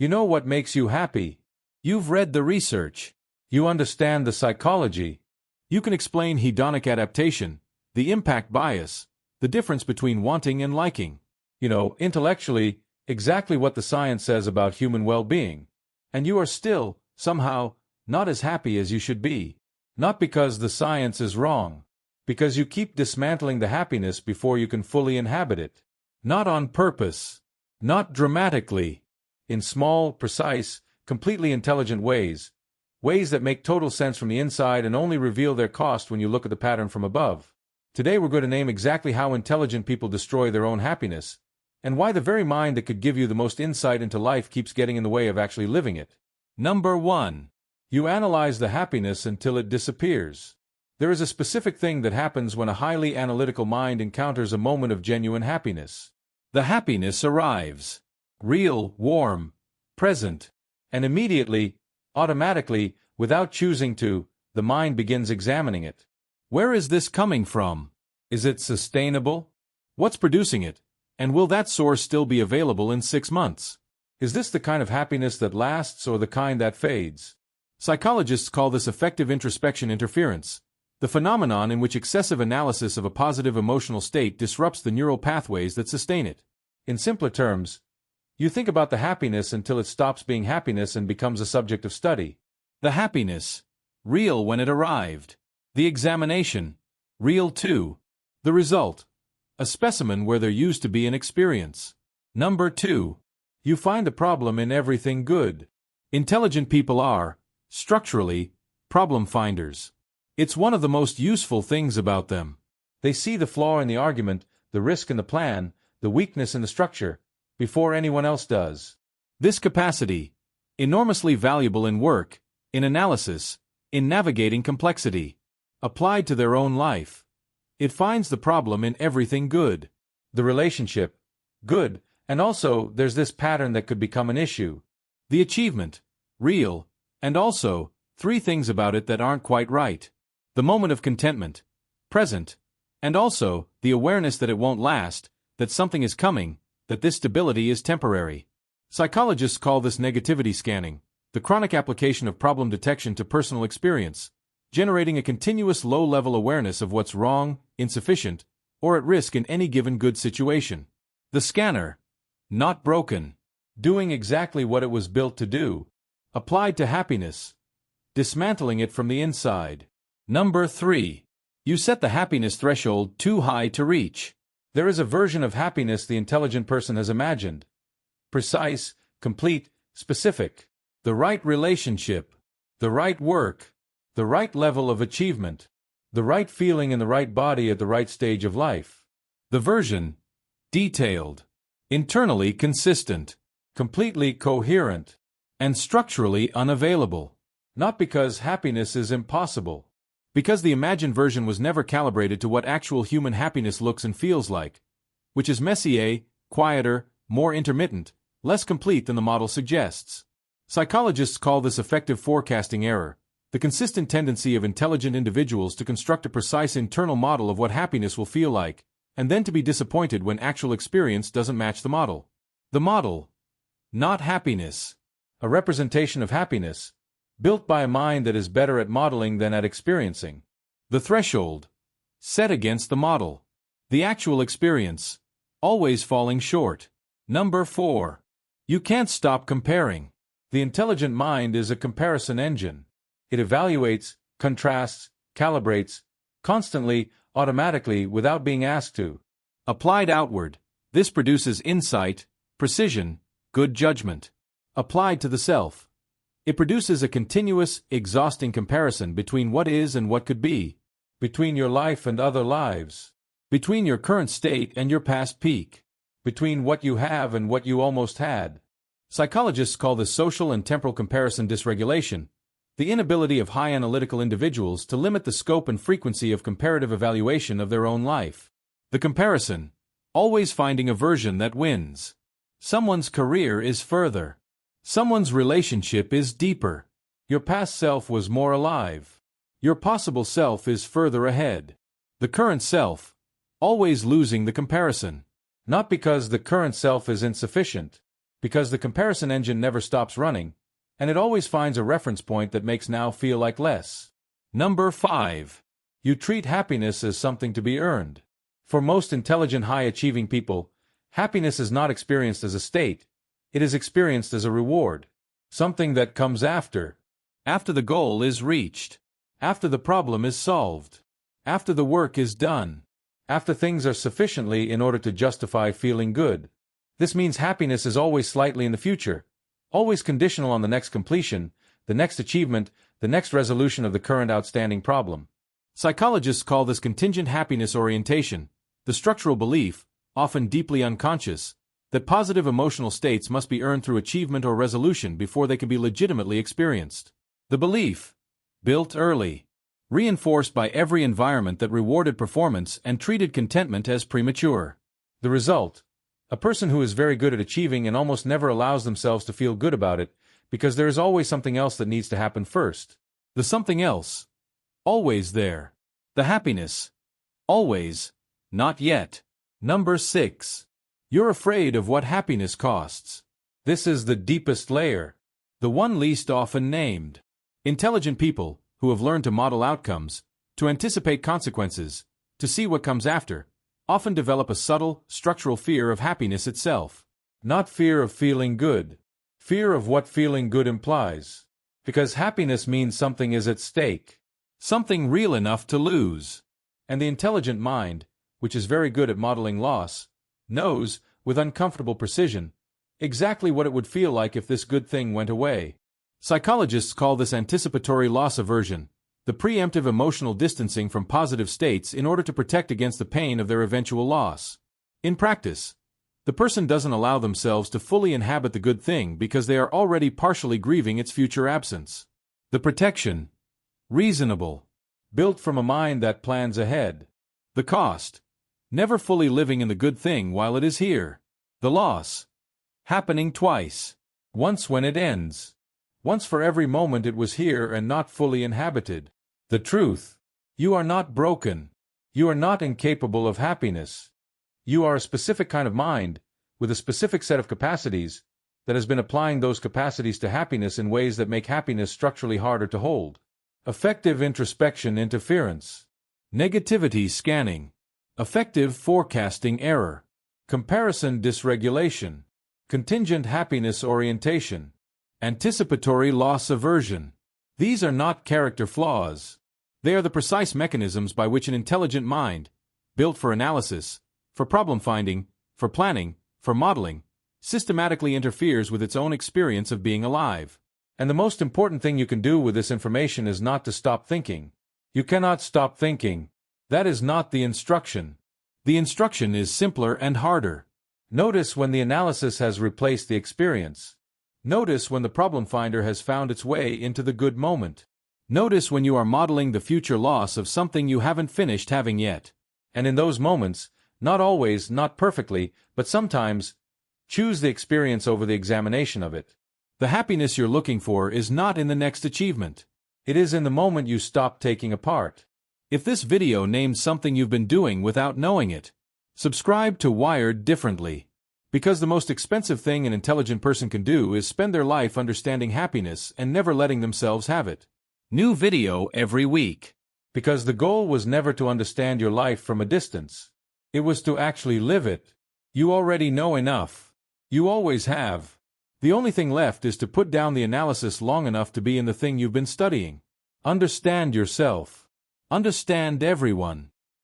You know what makes you happy. You've read the research. You understand the psychology. You can explain hedonic adaptation, the impact bias, the difference between wanting and liking. You know, intellectually, exactly what the science says about human well-being. And you are still, somehow, not as happy as you should be. Not because the science is wrong. Because you keep dismantling the happiness before you can fully inhabit it. Not on purpose. Not dramatically. In small, precise, completely intelligent ways. Ways that make total sense from the inside and only reveal their cost when you look at the pattern from above. Today we're going to name exactly how intelligent people destroy their own happiness, and why the very mind that could give you the most insight into life keeps getting in the way of actually living it. Number 1. You analyze the happiness until it disappears. There is a specific thing that happens when a highly analytical mind encounters a moment of genuine happiness. The happiness arrives. Real, warm, present, and immediately, automatically, without choosing to, the mind begins examining it. Where is this coming from? Is it sustainable? What's producing it? And will that source still be available in 6 months? Is this the kind of happiness that lasts or the kind that fades? Psychologists call this affective introspection interference, the phenomenon in which excessive analysis of a positive emotional state disrupts the neural pathways that sustain it. In simpler terms, you think about the happiness until it stops being happiness and becomes a subject of study. The happiness, real when it arrived. The examination, real too. The result, a specimen where there used to be an experience. Number 2. You find the problem in everything good. Intelligent people are, structurally, problem finders. It's one of the most useful things about them. They see the flaw in the argument, the risk in the plan, the weakness in the structure, before anyone else does. This capacity, enormously valuable in work, in analysis, in navigating complexity, applied to their own life. It finds the problem in everything good. The relationship, good, and also there's this pattern that could become an issue. The achievement, real, and also, 3 things about it that aren't quite right. The moment of contentment, present, and also, the awareness that it won't last, that something is coming, that this stability is temporary. Psychologists call this negativity scanning, the chronic application of problem detection to personal experience, generating a continuous low-level awareness of what's wrong, insufficient, or at risk in any given good situation. The scanner, not broken, doing exactly what it was built to do, applied to happiness, dismantling it from the inside. Number 3. You set the happiness threshold too high to reach. There is a version of happiness the intelligent person has imagined. Precise, complete, specific. The right relationship, the right work, the right level of achievement, the right feeling in the right body at the right stage of life. The version, detailed, internally consistent, completely coherent, and structurally unavailable. Not because happiness is impossible. Because the imagined version was never calibrated to what actual human happiness looks and feels like, which is messier, quieter, more intermittent, less complete than the model suggests. Psychologists call this affective forecasting error, the consistent tendency of intelligent individuals to construct a precise internal model of what happiness will feel like, and then to be disappointed when actual experience doesn't match the model. The model, not happiness, a representation of happiness, built by a mind that is better at modeling than at experiencing. The threshold, set against the model. The actual experience, always falling short. Number 4. You can't stop comparing. The intelligent mind is a comparison engine. It evaluates, contrasts, calibrates, constantly, automatically, without being asked to. Applied outward, this produces insight, precision, good judgment. Applied to the self, it produces a continuous, exhausting comparison between what is and what could be, between your life and other lives, between your current state and your past peak, between what you have and what you almost had. Psychologists call this social and temporal comparison dysregulation, the inability of high analytical individuals to limit the scope and frequency of comparative evaluation of their own life. The comparison, always finding a version that wins. Someone's career is further. Someone's relationship is deeper. Your past self was more alive. Your possible self is further ahead. The current self, always losing the comparison. Not because the current self is insufficient, because the comparison engine never stops running, and it always finds a reference point that makes now feel like less. Number 5. You treat happiness as something to be earned. For most intelligent, high-achieving people, happiness is not experienced as a state, it is experienced as a reward, something that comes after the goal is reached, after the problem is solved, after the work is done, after things are sufficiently in order to justify feeling good. This means happiness is always slightly in the future, always conditional on the next completion, the next achievement, the next resolution of the current outstanding problem. Psychologists call this contingent happiness orientation, the structural belief, often deeply unconscious, that positive emotional states must be earned through achievement or resolution before they can be legitimately experienced. The belief, built early, reinforced by every environment that rewarded performance and treated contentment as premature. The result, a person who is very good at achieving and almost never allows themselves to feel good about it, because there is always something else that needs to happen first. The something else, always there. The happiness, always, not yet. Number 6. You're afraid of what happiness costs. This is the deepest layer, the one least often named. Intelligent people, who have learned to model outcomes, to anticipate consequences, to see what comes after, often develop a subtle, structural fear of happiness itself. Not fear of feeling good. Fear of what feeling good implies. Because happiness means something is at stake. Something real enough to lose. And the intelligent mind, which is very good at modeling loss, knows, with uncomfortable precision, exactly what it would feel like if this good thing went away. Psychologists call this anticipatory loss aversion, the preemptive emotional distancing from positive states in order to protect against the pain of their eventual loss. In practice, the person doesn't allow themselves to fully inhabit the good thing because they are already partially grieving its future absence. The protection, reasonable, built from a mind that plans ahead. The cost, never fully living in the good thing while it is here. The loss, happening twice. Once when it ends. Once for every moment it was here and not fully inhabited. The truth, you are not broken. You are not incapable of happiness. You are a specific kind of mind, with a specific set of capacities, that has been applying those capacities to happiness in ways that make happiness structurally harder to hold. Affective introspection interference. Negativity scanning. Affective forecasting error. Comparison dysregulation. Contingent happiness orientation. Anticipatory loss aversion. These are not character flaws. They are the precise mechanisms by which an intelligent mind, built for analysis, for problem finding, for planning, for modeling, systematically interferes with its own experience of being alive. And the most important thing you can do with this information is not to stop thinking. You cannot stop thinking. That is not the instruction. The instruction is simpler and harder. Notice when the analysis has replaced the experience. Notice when the problem finder has found its way into the good moment. Notice when you are modeling the future loss of something you haven't finished having yet. And in those moments, not always, not perfectly, but sometimes, choose the experience over the examination of it. The happiness you're looking for is not in the next achievement. It is in the moment you stop taking apart. If this video names something you've been doing without knowing it, subscribe to Wired Differently. Because the most expensive thing an intelligent person can do is spend their life understanding happiness and never letting themselves have it. New video every week. Because the goal was never to understand your life from a distance. It was to actually live it. You already know enough. You always have. The only thing left is to put down the analysis long enough to be in the thing you've been studying. Understand yourself. Understand everyone.